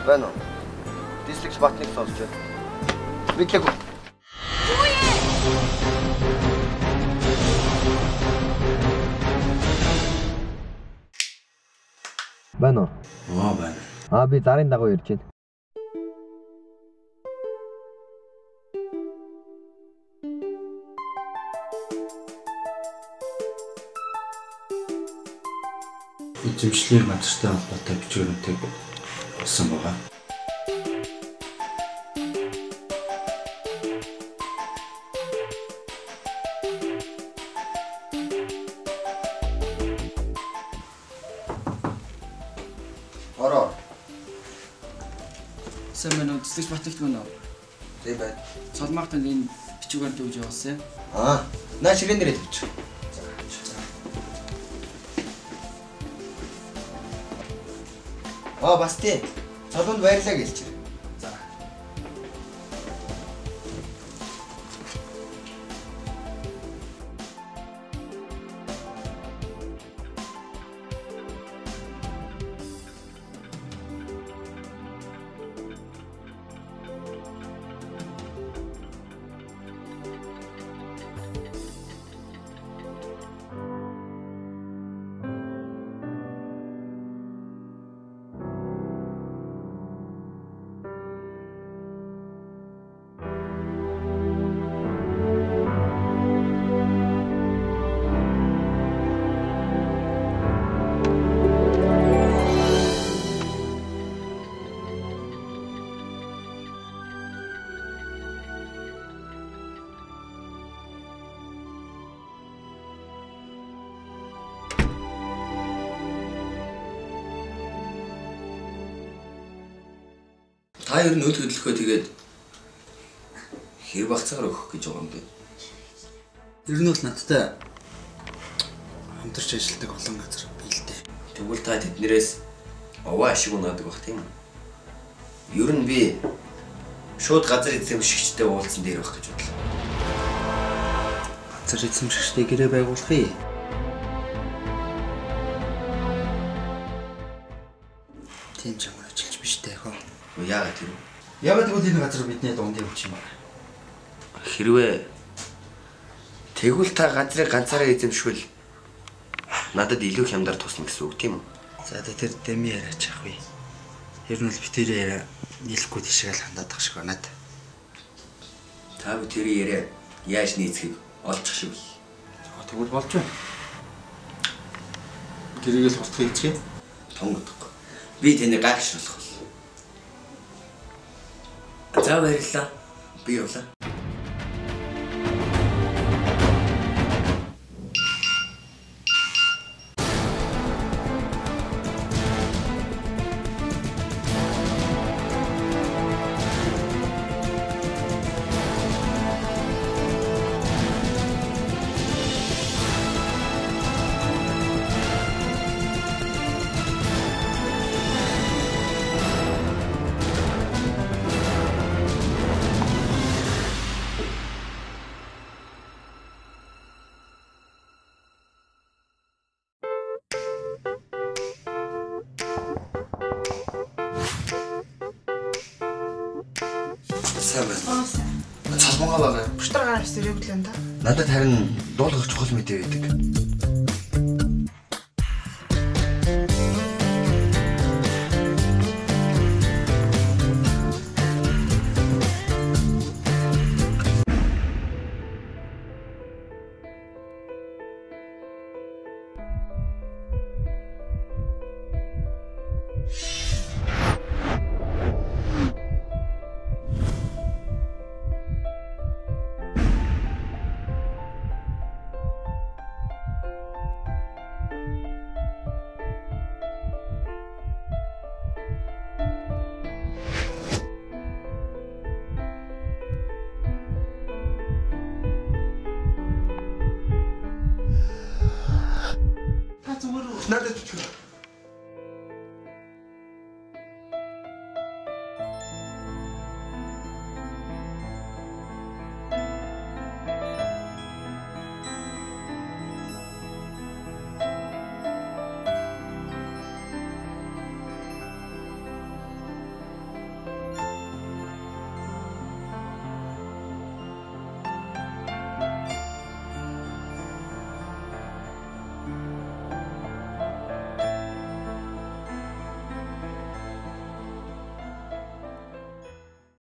Байна уу? Дистрикт Батныг сонсч байна. Битлэг. Байна уу? Байна. Би зарын дагуу ирж байна. Эзэмшлийн газартай холбоотой бичвэрнүүдийг болсон байгаа. Ороо. Сайн дистрикт Батнагт гэнэ үү? Зэ бай. Солмагтанд энэ бичвэрээр төвж явуулсан. Наа ширээн дээрээ төвч. Бас тий. Цолонд баярлаа гэлчээ. За. Та ер нь үл хөдлөхөө тэгээд хэр багцаагаар өгөх гэж байгаа юм бэ? Ер нь бол надтай хамтарч ажилладаг олон газар бий л дээ. Тэгвэл та тэднэрээс овоо ашиг унаадаг бах тийм үү? Ер нь би шууд газар эзэмшигчтэй уулзсан дээр байх гэж бодлоо. Газар эзэмшигчтэй гэрээ байгуулахыг. Тийм ч ямар ажилч биш дээ хөө. Яагаад тэр вэ? Яагаад гэвэл энэ газар бидний дунд явж юм байна. Хэрвээ тэгвэл та газрыг ганцаараа эзэмшвэл надад илүү хямдар тусна гэсэн үг тийм үү? За тэр дэми яриач ах вэ. Ер нь л битэрээ яриа нийлэхгүй тийшээ л хандаад тах шиг байна. Та битэрээ яриа яаж нийцхийг олчих шиг. Тэгвэл болж байна. Гэрээгээл хурцхан хийчихье. Том утгагүй. Би тэнийг гайхшруулах. За баярлалаа. Би явлаа. Цалбангаа байгаа. Бүштэр гарч ирээгүй л энэ та. Надад харин дуулах чухал мэдээ байдаг.